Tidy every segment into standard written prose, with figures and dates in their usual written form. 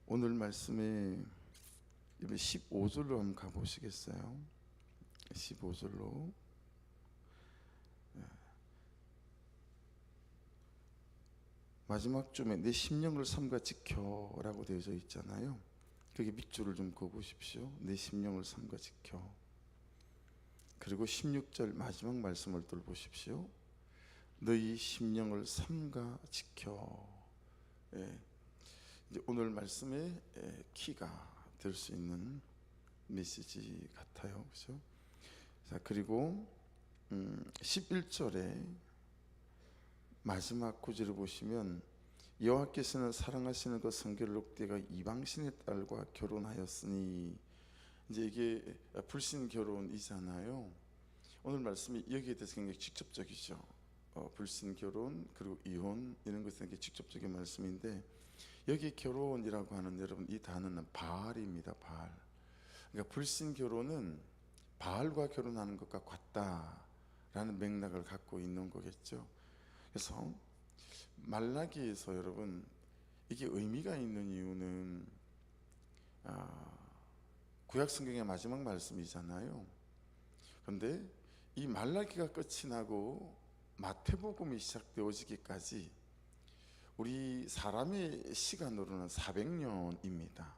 오늘 말씀에 15절로 한번 가보시겠어요? 15절로. 마지막 쯤에 내 심령을 삼가 지켜라고 되어져 있잖아요. 거기 밑줄을 좀 그어보십시오. 내 심령을 삼가 지켜. 그리고 16절 마지막 말씀을 또 보십시오. 너희 심령을 삼가 지켜. 이제 오늘 말씀의 키가 될 수 있는 메시지 같아요. 그렇죠? 자, 그리고 11절에 마지막 구절을 보시면 여호와께서는 사랑하시는 그 성결 롯대가 이방신의 딸과 결혼하였으니, 이제 이게 불신 결혼이잖아요. 오늘 말씀이 여기에 대해서 굉장히 직접적이죠. 불신 결혼 그리고 이혼 이런 것은 굉장히 직접적인 말씀인데, 여기 결혼이라고 하는, 여러분, 이 단어는 바알입니다. 바알. 그러니까 불신 결혼은 바알과 결혼하는 것과 같다라는 맥락을 갖고 있는 거겠죠. 그래서 말라기에서 여러분 이게 의미가 있는 이유는 구약 성경의 마지막 말씀이잖아요. 그런데 이 말라기가 끝이 나고 마태복음이 시작되어지기까지 우리 사람의 시간으로는 400년입니다.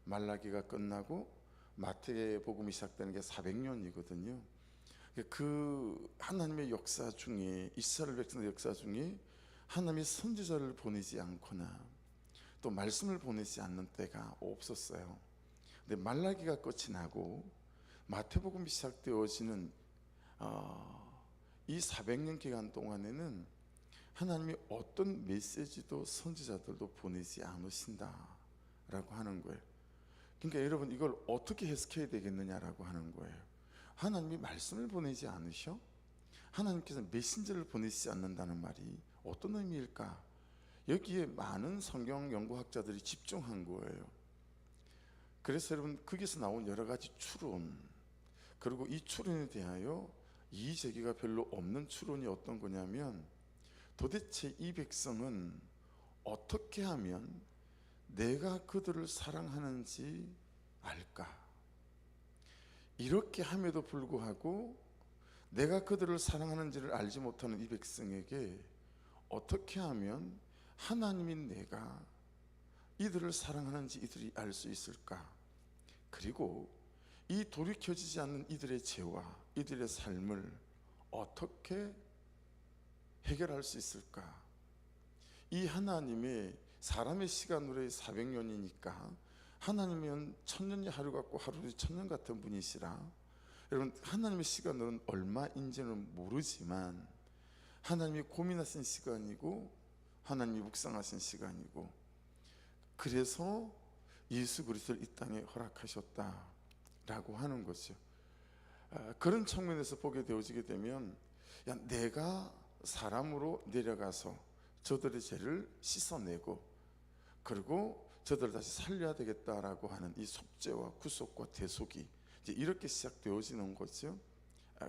말라기가 끝나고 마태복음이 시작되는 게 400년이거든요. 그 하나님의 역사 중에, 이스라엘 백성의 역사 중에 하나님이 선지자를 보내지 않거나 또 말씀을 보내지 않는 때가 없었어요. 근데 말라기가 끝이 나고 마태복음이 시작되어지는 이 400년 기간 동안에는 하나님이 어떤 메시지도 선지자들도 보내지 않으신다라고 하는 거예요. 그러니까 여러분, 이걸 어떻게 해석해야 되겠느냐라고 하는 거예요. 하나님이 말씀을 보내지 않으셔? 하나님께서 메신저를 보내시지 않는다는 말이 어떤 의미일까? 여기에 많은 성경 연구학자들이 집중한 거예요. 그래서 여러분, 거기서 나온 여러 가지 추론, 그리고 이 추론에 대하여 이의제기가 별로 없는 추론이 어떤 거냐면, 도대체 이 백성은 어떻게 하면 내가 그들을 사랑하는지 알까? 이렇게 함에도 불구하고 내가 그들을 사랑하는지를 알지 못하는 이 백성에게 어떻게 하면 하나님인 내가 이들을 사랑하는지 이들이 알 수 있을까? 그리고 이 돌이켜지지 않는 이들의 죄와 이들의 삶을 어떻게 해결할 수 있을까? 이 하나님의, 사람의 시간으로의 400년이니까 하나님은 천년이 하루 같고 하루도 천년 같은 분이시라. 여러분, 하나님의 시간으로는 얼마인지는 모르지만 하나님이 고민하신 시간이고 하나님이 묵상하신 시간이고, 그래서 예수 그리스도를 이 땅에 허락하셨다라고 하는 거죠. 그런 측면에서 보게 되어지게 되면, 야, 내가 사람으로 내려가서 저들의 죄를 씻어내고 그리고 저들을 다시 살려야 되겠다라고 하는 이 속죄와 구속과 대속이 이제 이렇게 시작되어지는 거죠.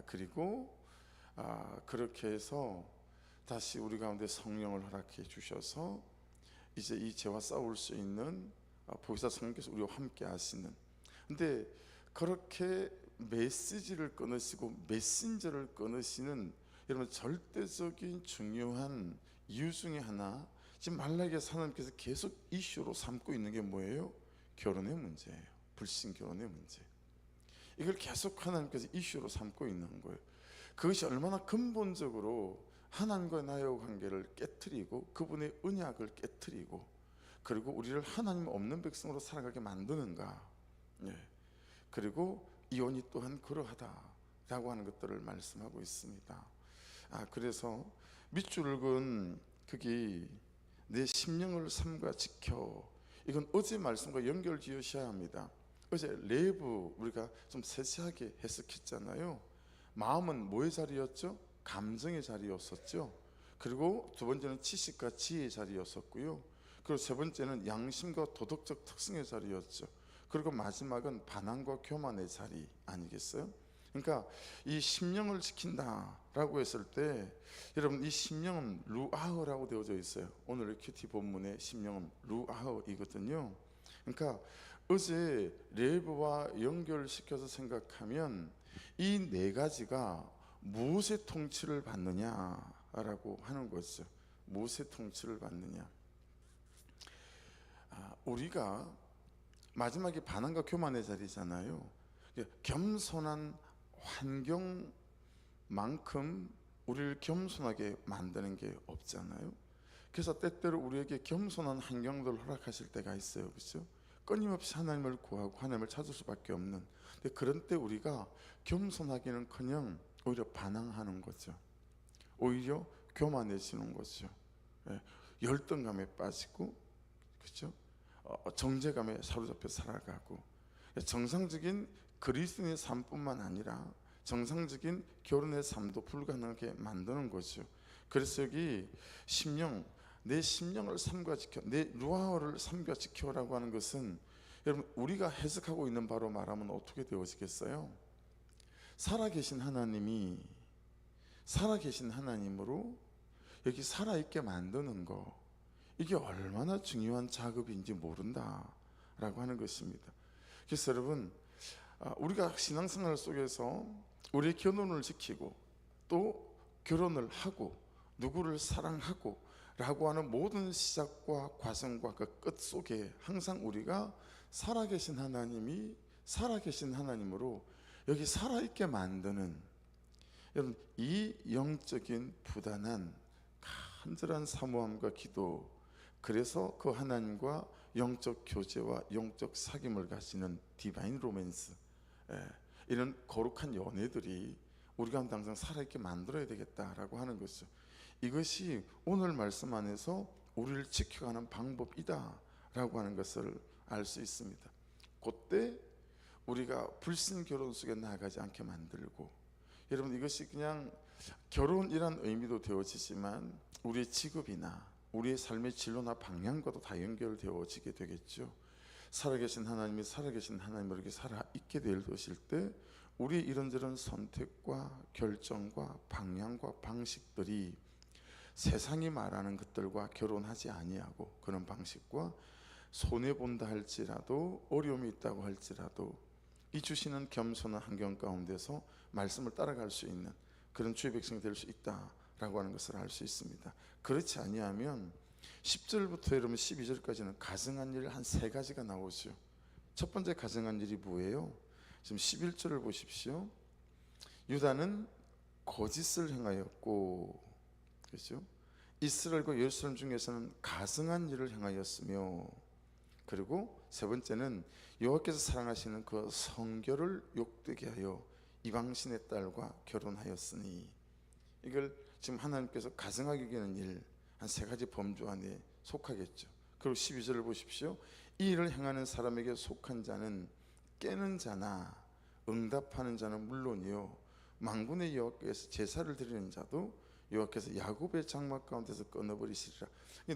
그리고 그렇게 해서 다시 우리 가운데 성령을 허락해 주셔서 이제 이 죄와 싸울 수 있는 보혜사 성령께서 우리와 함께 하시는, 근데 그렇게 메시지를 끊으시고 메신저를 끊으시는 여러분 절대적인 중요한 이유 중에 하나, 지금 말라기에서 하나님께서 계속 이슈로 삼고 있는 게 뭐예요? 결혼의 문제예요. 불신 결혼의 문제. 이걸 계속 하나님께서 이슈로 삼고 있는 거예요. 그것이 얼마나 근본적으로 하나님과 나의 관계를 깨트리고 그분의 언약을 깨트리고 그리고 우리를 하나님 없는 백성으로 살아가게 만드는가. 그리고 이혼이 또한 그러하다라고 하는 것들을 말씀하고 있습니다. 그래서 밑줄을 그은 거기 내 심령을 삼가 지켜, 이건 어제 말씀과 연결 지으셔야 합니다. 어제 레브 우리가 좀 세세하게 해석했잖아요. 마음은 뭐의 자리였죠? 감정의 자리였었죠. 그리고 두 번째는 지식과 지혜의 자리였었고요. 그리고 세 번째는 양심과 도덕적 특성의 자리였죠. 그리고 마지막은 반항과 교만의 자리 아니겠어요? 그러니까 이 심령을 지킨다라고 했을 때 여러분 이 심령은 루아흐라고 되어져 있어요. 오늘 큐티 본문의 심령은 루아흐이거든요. 그러니까 어제 레위기와 연결시켜서 생각하면 이 네 가지가 무엇의 통치를 받느냐라고 하는 거죠. 무엇의 통치를 받느냐. 우리가 마지막에 반항과 교만의 자리잖아요. 겸손한 환경만큼 우리를 겸손하게 만드는 게 없잖아요. 그래서 때때로 우리에게 겸손한 환경들을 허락하실 때가 있어요. 그렇죠? 끊임없이 하나님을 구하고 하나님을 찾을 수밖에 없는. 근데 그런 때 우리가 겸손하기는커녕 오히려 반항하는 거죠. 오히려 교만해지는 거죠. 열등감에 빠지고, 그렇죠? 정죄감에 사로잡혀 살아가고, 정상적인 그리스도인의 삶뿐만 아니라 정상적인 결혼의 삶도 불가능하게 만드는 거죠. 그래서 여기 심령, 내 심령을 삼가지켜, 내 루아흐를 삼가지켜라고 하는 것은 여러분 우리가 해석하고 있는 바로 말하면 어떻게 되어지겠어요? 살아계신 하나님이 살아계신 하나님으로 여기 살아있게 만드는 거, 이게 얼마나 중요한 작업인지 모른다라고 하는 것입니다. 그래서 여러분 우리가 신앙생활 속에서 우리의 결혼을 지키고 또 결혼을 하고 누구를 사랑하고 라고 하는 모든 시작과 과정과 그 끝 속에 항상 우리가 살아계신 하나님이 살아계신 하나님으로 여기 살아있게 만드는, 여러분 이 영적인 부단한 간절한 사모함과 기도, 그래서 그 하나님과 영적 교제와 영적 사귐을 가지는 디바인 로맨스, 이런 거룩한 연애들이 우리가 항상 살아있게 만들어야 되겠다라고 하는 것이죠. 이것이 오늘 말씀 안에서 우리를 지켜가는 방법이다 라고 하는 것을 알 수 있습니다. 그때 우리가 불신 결혼 속에 나가지 않게 만들고, 여러분 이것이 그냥 결혼이란 의미도 되어지지만 우리의 직업이나 우리의 삶의 진로나 방향과도 다 연결되어지게 되겠죠. 살아계신 하나님이 살아계신 하나님으로 이렇게 살아있게 될 것일 때 우리의 이런저런 선택과 결정과 방향과 방식들이 세상이 말하는 것들과 결혼하지 아니하고, 그런 방식과 손해본다 할지라도 어려움이 있다고 할지라도 이 주시는 겸손한 환경 가운데서 말씀을 따라갈 수 있는 그런 주의 백성이 될 수 있다라고 하는 것을 알 수 있습니다. 그렇지 아니하면 10절부터 여러분 12절까지는 가증한 일 한 세 가지가 나오죠. 첫 번째 가증한 일이 뭐예요? 지금 11절을 보십시오. 유다는 거짓을 행하였고, 그렇죠? 이스라엘과 예루살렘 중에서는 가증한 일을 행하였으며, 그리고 세 번째는 여호와께서 사랑하시는 그 성결을 욕되게 하여 이방신의 딸과 결혼하였으니, 이걸 지금 하나님께서 가증하게 여기는 일 한 세 가지 범주 안에 속하겠죠. 그리고 12절을 보십시오. 이 일을 행하는 사람에게 속한 자는 깨는 자나 응답하는 자는 물론이요 만군의 여호와께서 제사를 드리는 자도 여호와께서 야곱의 장막 가운데서 끊어버리시리라.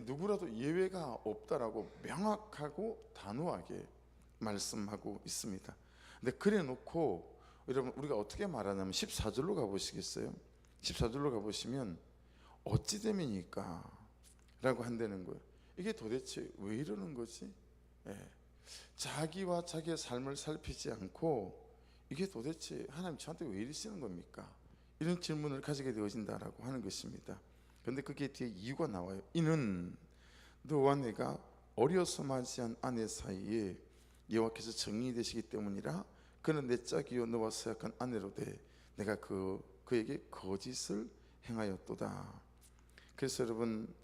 누구라도 예외가 없다라고 명확하고 단호하게 말씀하고 있습니다. 근데 그래 놓고 여러분 우리가 어떻게 말하냐면 14절로 가보시겠어요? 14절로 가보시면 어찌 됨이니까 라고 한다는 거예요. 이게 도대체 왜 이러는 거지? 자기와 자기의 삶을 살피지 않고 이게 도대체 하나님 저한테 왜 이러시는 겁니까? 이런 질문을 가지게 되어진다라고 하는 것입니다. 그런데 그게 뒤에 이유가 나와요. 이는 너와 내가 어려서 맞이한 아내 사이에 여호와께서 정인이 되시기 때문이라. 그는 내 짝이요 너와 서약한 아내로 돼 내가 그에게 거짓을 행하였도다. 그래서 여러분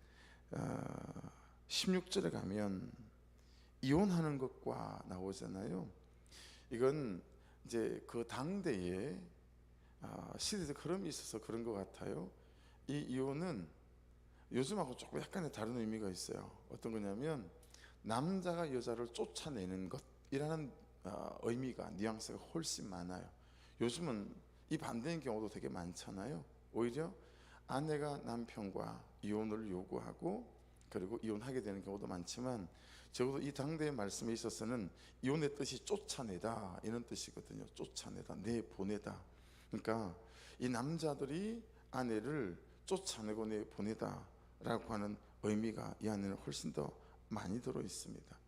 16절에 가면 이혼하는 것과 나오잖아요. 이건 이제 그 당대에 시대적 흐름이 있어서 그런 것 같아요. 이 이혼은 요즘하고 조금 약간의 다른 의미가 있어요. 어떤 거냐면 남자가 여자를 쫓아내는 것이라는 의미가, 뉘앙스가 훨씬 많아요. 요즘은 이 반대인 경우도 되게 많잖아요. 오히려 아내가 남편과 이혼을 요구하고 그리고 이혼하게 되는 경우도 많지만, 적어도 이 당대의 말씀에 있어서는 이혼의 뜻이 쫓아내다 이런 뜻이거든요. 쫓아내다, 내보내다. 그러니까 이 남자들이 아내를 쫓아내고 내보내다라고 하는 의미가 이 안에는 훨씬 더 많이 들어 있습니다.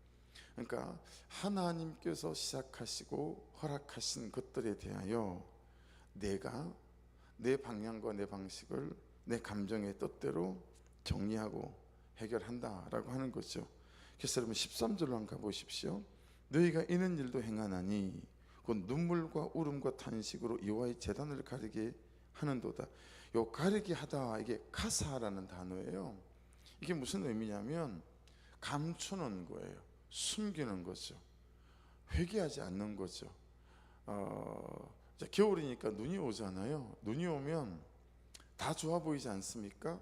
그러니까 하나님께서 시작하시고 허락하신 것들에 대하여 내가 내 방향과 내 방식을 내 감정의 뜻대로 정리하고 해결한다라고 하는 거죠. 그래서 여러분 13절로 한번 가보십시오. 너희가 이런 일도 행하나니 곧 눈물과 울음과 탄식으로 여호와의 제단을 가리게 하는도다. 요 가리게 하다, 이게 카사라는 단어예요. 이게 무슨 의미냐면 감추는 거예요. 숨기는 거죠. 회개하지 않는 거죠. 겨울이니까 눈이 오잖아요. 눈이 오면 다 좋아 보이지 않습니까?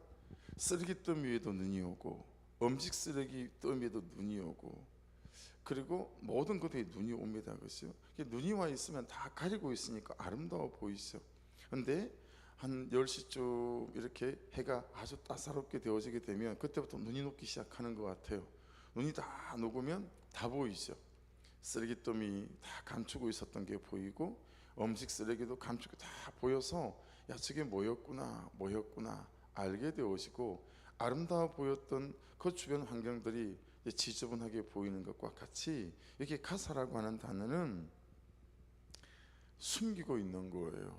쓰레기 더미에도 눈이 오고, 음식 쓰레기 더미에도 눈이 오고, 그리고 모든 것에 눈이 옵니다. 그렇죠? 눈이 와 있으면 다 가리고 있으니까 아름다워 보이죠. 근데 한 10시쯤 이렇게 해가 아주 따사롭게 되어지게 되면 그때부터 눈이 녹기 시작하는 것 같아요. 눈이 다 녹으면 다 보이죠. 쓰레기더미 다 감추고 있었던 게 보이고, 음식 쓰레기도 감추고 다 보여서 야, 저게 뭐였구나 알게 되어지고, 아름다워 보였던 그 주변 환경들이 지저분하게 보이는 것과 같이, 이렇게 카사라고 하는 단어는 숨기고 있는 거예요.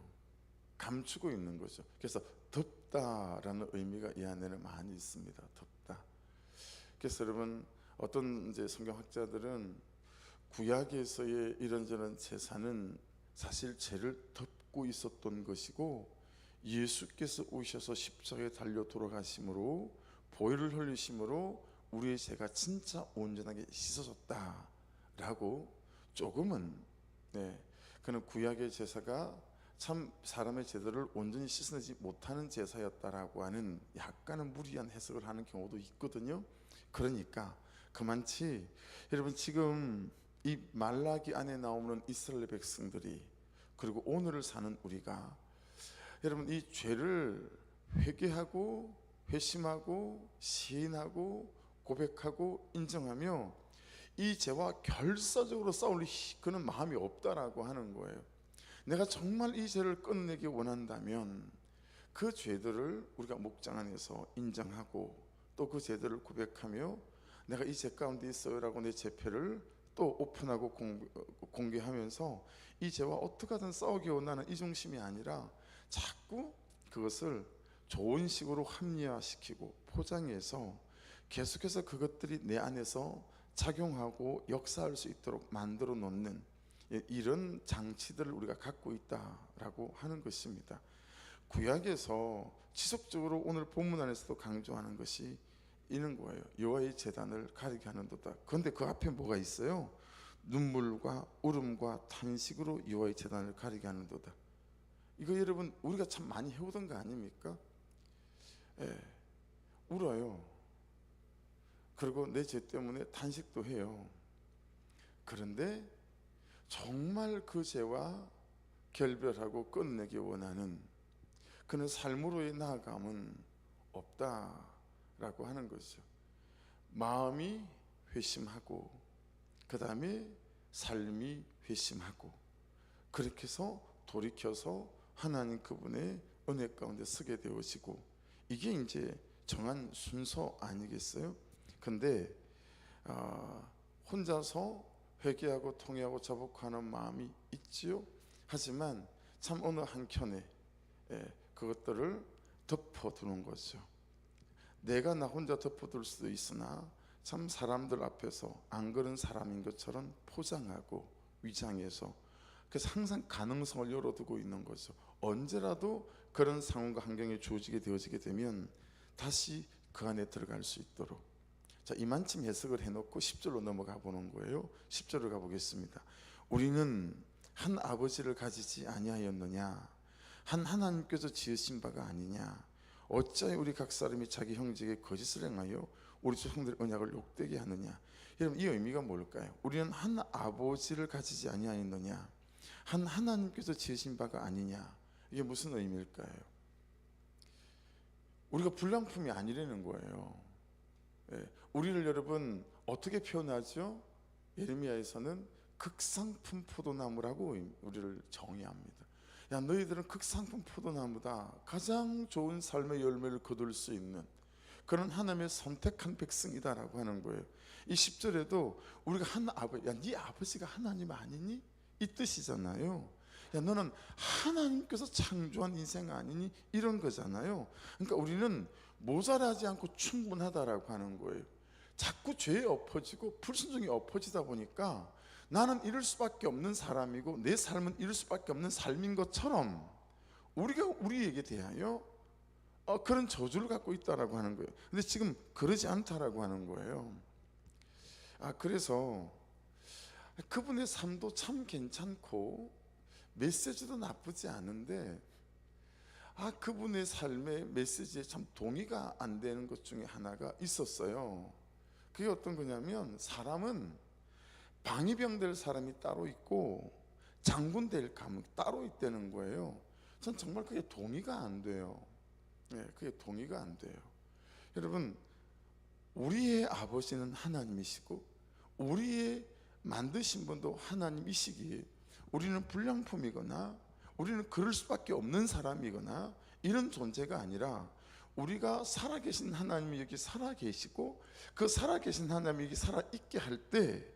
감추고 있는 거죠. 그래서 덮다라는 의미가 이 안에는 많이 있습니다. 덮다. 그래서 여러분, 어떤 이제 성경학자들은 구약에서의 이런저런 제사는 사실 죄를 덮고 있었던 것이고, 예수께서 오셔서 십자가에 달려 돌아가심으로, 보혈을 흘리심으로 우리의 죄가 진짜 온전하게 씻어졌다라고 조금은, 그는 구약의 제사가 참 사람의 죄들을 온전히 씻어내지 못하는 제사였다라고 하는 약간은 무리한 해석을 하는 경우도 있거든요. 그러니까 그만치 여러분, 지금 이 말라기 안에 나오는 이스라엘 백성들이, 그리고 오늘을 사는 우리가, 여러분 이 죄를 회개하고 회심하고 시인하고 고백하고 인정하며 이 죄와 결사적으로 싸울 그는 마음이 없다라고 하는 거예요. 내가 정말 이 죄를 끊내기 원한다면 그 죄들을 우리가 목장 안에서 인정하고, 또 그 죄들을 고백하며 내가 이 죄 가운데 있어요라고 내 죄패를 또 오픈하고 공개하면서 이 죄와 어떻게 하든 싸우기 원하는 이 중심이 아니라, 자꾸 그것을 좋은 식으로 합리화시키고 포장해서 계속해서 그것들이 내 안에서 작용하고 역사할 수 있도록 만들어 놓는 이런 장치들을 우리가 갖고 있다라고 하는 것입니다. 구약에서 지속적으로 오늘 본문 안에서도 강조하는 것이 이런 거예요. 여호와의 제단을 가리게 하는도다. 그런데 그 앞에 뭐가 있어요? 눈물과 울음과 탄식으로 여호와의 제단을 가리게 하는도다. 이거 여러분 우리가 참 많이 해오던 거 아닙니까? 울어요. 그리고 내 죄 때문에 탄식도 해요. 그런데 정말 그 죄와 결별하고 끝내기 원하는 그는 삶으로의 나아감은 없다라고 하는 거죠. 마음이 회심하고, 그 다음에 삶이 회심하고, 그렇게 해서 돌이켜서 하나님 그분의 은혜 가운데 서게 되어지고, 이게 이제 정한 순서 아니겠어요? 근데 혼자서 회개하고 통회하고 자복하는 마음이 있지요. 하지만 참 어느 한켠에 그것들을 덮어두는 거죠. 내가 나 혼자 덮어둘 수도 있으나 참 사람들 앞에서 안 그런 사람인 것처럼 포장하고 위장해서, 그래서 항상 가능성을 열어두고 있는 거죠. 언제라도 그런 상황과 환경에 주어지게 되어지게 되면 다시 그 안에 들어갈 수 있도록. 자, 이만큼 해석을 해놓고 10절로 넘어가 보는 거예요. 10절을 가보겠습니다. 우리는 한 아버지를 가지지 아니하였느냐? 한 하나님께서 지으신 바가 아니냐? 어찌하여 우리 각 사람이 자기 형제에게 거짓을 행하여 우리 조상들의 언약을 욕되게 하느냐? 여러분, 이 의미가 뭘까요? 우리는 한 아버지를 가지지 아니하였느냐? 한 하나님께서 지으신 바가 아니냐? 이게 무슨 의미일까요? 우리가 불량품이 아니라는 거예요. 우리를 여러분 어떻게 표현하죠? 예레미야에서는 극상품 포도나무라고 우리를 정의합니다. 야, 너희들은 극상품 포도나무다. 가장 좋은 삶의 열매를 거둘 수 있는 그런 하나님의 선택한 백성이다라고 하는 거예요. 이 10절에도 우리가 야, 네 아버지가 하나님 아니니? 이 뜻이잖아요. 야, 너는 하나님께서 창조한 인생 아니니? 이런 거잖아요. 그러니까 우리는 모자라지 않고 충분하다라고 하는 거예요. 자꾸 죄에 엎어지고 불순종에 엎어지다 보니까 나는 이럴 수밖에 없는 사람이고 내 삶은 이럴 수밖에 없는 삶인 것처럼 우리가 우리에게 대하여 그런 저주를 갖고 있다라고 하는 거예요. 근데 지금 그러지 않다라고 하는 거예요. 그래서 그분의 삶도 참 괜찮고 메시지도 나쁘지 않은데 그분의 삶의 메시지에 참 동의가 안 되는 것 중에 하나가 있었어요. 그게 어떤 거냐면 사람은 방위병 될 사람이 따로 있고 장군 될 감옥이 따로 있다는 거예요. 전 정말 그게 동의가 안 돼요. 그게 동의가 안 돼요. 여러분, 우리의 아버지는 하나님이시고 우리의 만드신 분도 하나님이시기에 우리는 불량품이거나 우리는 그럴 수밖에 없는 사람이거나 이런 존재가 아니라 우리가 살아계신 하나님이 여기 살아계시고 그 살아계신 하나님이 여기 살아있게 할 때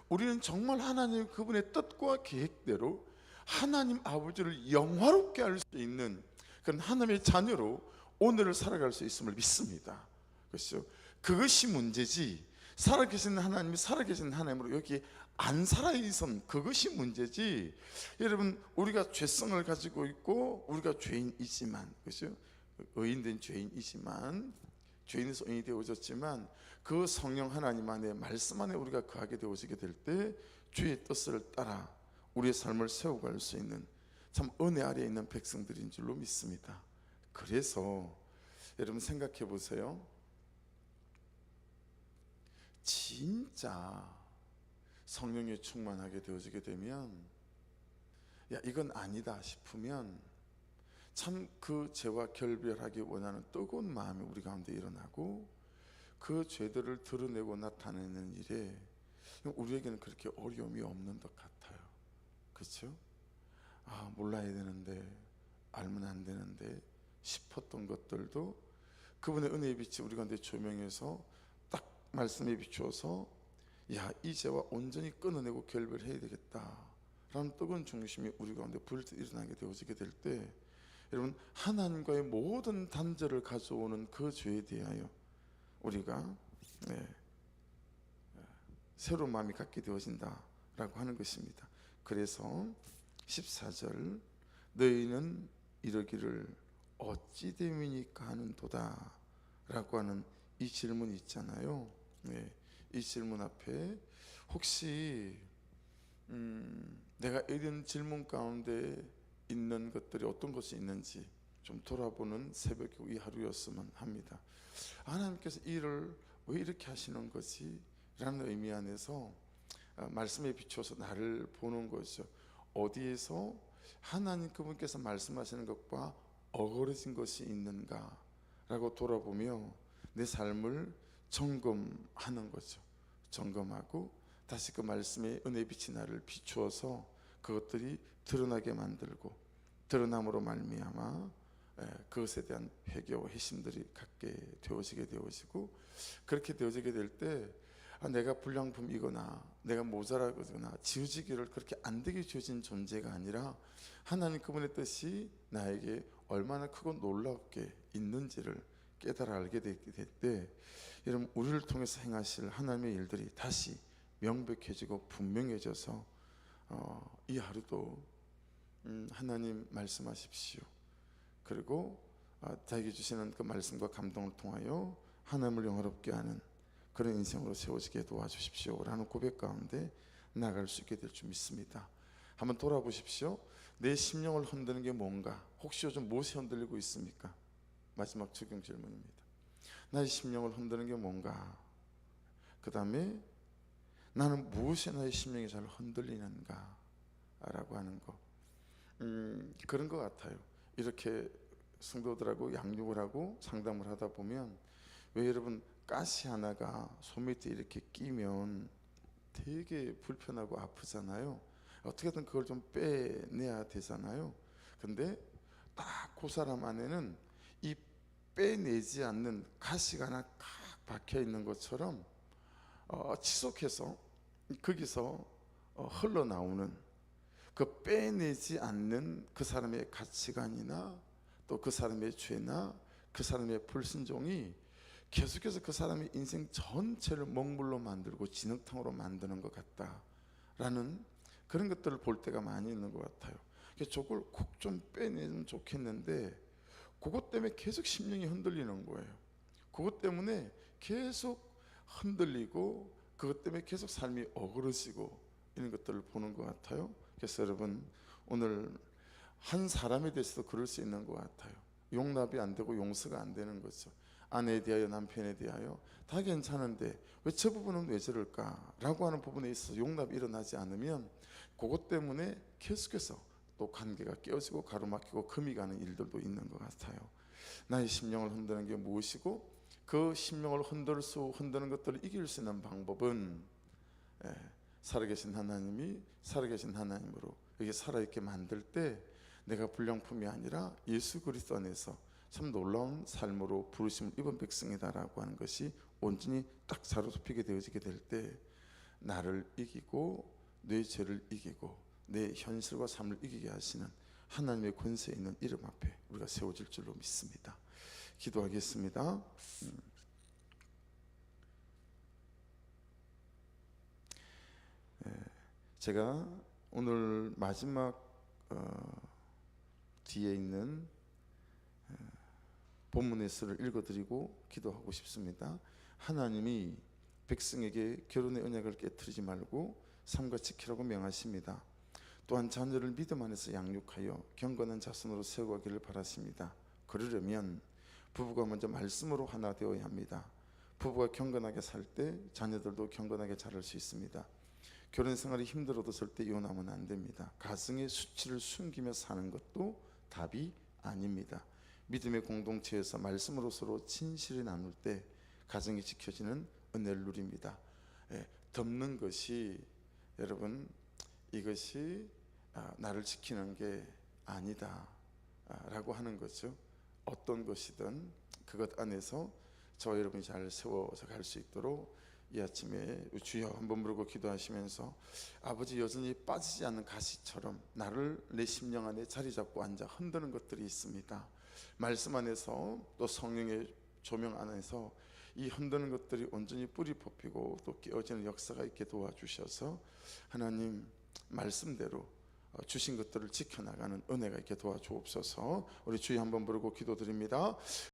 우리는 정말 하나님 그분의 뜻과 계획대로 하나님 아버지를 영화롭게 할 수 있는 그런 하나님의 자녀로 오늘을 살아갈 수 있음을 믿습니다. 그렇죠? 그것이 문제지 살아계신 하나님이 살아계신 하나님으로 여기 안 살아있은 그것이 문제지. 여러분, 우리가 죄성을 가지고 있고 우리가 죄인이지만, 그렇죠? 의인된 죄인이지만 죄인에서 의인이 되어졌지만 그 성령 하나님 안에 말씀 안에 우리가 거하게 되어지게 될 때 주의 뜻을 따라 우리의 삶을 세워갈 수 있는 참 은혜 아래에 있는 백성들인 줄로 믿습니다. 그래서 여러분 생각해 보세요. 진짜 성령에 충만하게 되어지게 되면 야, 이건 아니다 싶으면 참 그 죄와 결별하기 원하는 뜨거운 마음이 우리 가운데 일어나고 그 죄들을 드러내고 나타내는 일에 우리에게는 그렇게 어려움이 없는 것 같아요. 그렇죠? 몰라야 되는데 알면 안 되는데 싶었던 것들도 그분의 은혜의 빛이 우리 가운데 조명해서 딱 말씀에 비추어서 야, 이 죄와 온전히 끊어내고 결별해야 되겠다 라는 뜨거운 중심이 우리 가운데 불듯 일어나게 되어지게 될 때 여러분, 하나님과의 모든 단절을 가져오는 그 죄에 대하여 우리가 새로운 마음이 갖게 되어진다라고 하는 것입니다. 그래서 14절 너희는 이러기를 어찌 됨이니까 하는도다 라고 하는 이 질문이 있잖아요. 이 질문 앞에 혹시 내가 이런 질문 가운데 있는 것들이 어떤 것이 있는지 좀 돌아보는 새벽 이 하루였으면 합니다. 하나님께서 이 일을 왜 이렇게 하시는 거지? 라는 의미 안에서 말씀에 비추어서 나를 보는 거죠. 어디에서 하나님 그분께서 말씀하시는 것과 어그러진 것이 있는가 라고 돌아보며 내 삶을 점검하는 거죠. 점검하고 다시 그 말씀의 은혜의 빛이 나를 비추어서 그것들이 드러나게 만들고 드러남으로 말미암아 그것에 대한 회개와 회심들이 갖게 되어지게 되어지고 그렇게 되어지게 될 때 내가 불량품이거나 내가 모자라거나 지어지기를 그렇게 안 되게 주어진 존재가 아니라 하나님 그분의 뜻이 나에게 얼마나 크고 놀랍게 있는지를 깨달아 알게 될 때 여러분, 우리를 통해서 행하실 하나님의 일들이 다시 명백해지고 분명해져서 이 하루도 하나님 말씀하십시오. 그리고 자에게 주시는 그 말씀과 감동을 통하여 하나님을 영화롭게 하는 그런 인생으로 세워지게 도와주십시오 라는 고백 가운데 나아갈 수 있게 될 줄 믿습니다. 한번 돌아보십시오. 내 심령을 흔드는 게 뭔가? 혹시 요즘 무엇이 흔들리고 있습니까? 마지막 적용 질문입니다. 나의 심령을 흔드는 게 뭔가? 그 다음에 나는 무엇에 나의 심령이 잘 흔들리는가? 라고 하는 거. 그런 것 같아요. 이렇게 성도들하고 양육을 하고 상담을 하다 보면 왜 여러분 가시 하나가 손 밑에 이렇게 끼면 되게 불편하고 아프잖아요. 어떻게든 그걸 좀 빼내야 되잖아요. 근데 딱 그 사람 안에는 이 빼내지 않는 가시가 하나 칵 박혀 있는 것처럼 지속해서 거기서 흘러나오는 그 빼내지 않는 그 사람의 가치관이나 또 그 사람의 죄나 그 사람의 불순종이 계속해서 그 사람의 인생 전체를 먹물로 만들고 진흙탕으로 만드는 것 같다라는 그런 것들을 볼 때가 많이 있는 것 같아요. 저걸 콕 좀 빼내면 좋겠는데 그것 때문에 계속 심령이 흔들리는 거예요. 그것 때문에 계속 흔들리고 그것 때문에 계속 삶이 어그러지고 이런 것들을 보는 것 같아요. 그래서 여러분 오늘 한 사람에 대해서도 그럴 수 있는 것 같아요. 용납이 안 되고 용서가 안 되는 거죠. 아내에 대하여 남편에 대하여 다 괜찮은데 왜 저 부분은 왜 저럴까 라고 하는 부분에 있어서 용납이 일어나지 않으면 그것 때문에 계속해서 또 관계가 깨어지고 가로막히고 금이 가는 일들도 있는 것 같아요. 나의 심령을 흔드는 게 무엇이고 그 심령을 흔드는 것들을 이길 수 있는 방법은 살아계신 하나님이 살아계신 하나님으로 이게 살아있게 만들 때 내가 불량품이 아니라 예수 그리스도 안에서 참 놀라운 삶으로 부르심을 입은 백성이다라고 하는 것이 온전히 딱 사로잡히게 되어지게 될 때 나를 이기고 내 죄를 이기고 내 현실과 삶을 이기게 하시는 하나님의 권세 있는 이름 앞에 우리가 세워질 줄로 믿습니다. 기도하겠습니다. 제가 오늘 마지막 뒤에 있는 본문의 수를 읽어드리고 기도하고 싶습니다. 하나님이 백성에게 결혼의 언약을 깨트리지 말고 삼가 지키라고 명하십니다. 또한 자녀를 믿음 안에서 양육하여 경건한 자손으로 세워가기를 바라십니다. 그러려면 부부가 먼저 말씀으로 하나 되어야 합니다. 부부가 경건하게 살 때 자녀들도 경건하게 자랄 수 있습니다. 결혼 생활이 힘들어도 절대 이혼하면 안 됩니다. 가정의 수치를 숨기며 사는 것도 답이 아닙니다. 믿음의 공동체에서 말씀으로 서로 진실히 나눌 때 가정이 지켜지는 은혜를 누립니다. 덮는 것이 여러분 이것이 나를 지키는 게 아니다 라고 하는 거죠. 어떤 것이든 그것 안에서 저와 여러분이 잘 세워져 갈 수 있도록 이 아침에 주여 한번 부르고 기도하시면서 아버지 여전히 빠지지 않는 가시처럼 나를 내 심령 안에 자리 잡고 앉아 흔드는 것들이 있습니다. 말씀 안에서 또 성령의 조명 안에서 이 흔드는 것들이 온전히 뿌리 뽑히고 또 깨어지는 역사가 있게 도와주셔서 하나님 말씀대로 주신 것들을 지켜나가는 은혜가 있게 도와주옵소서. 우리 주여 한번 부르고 기도드립니다.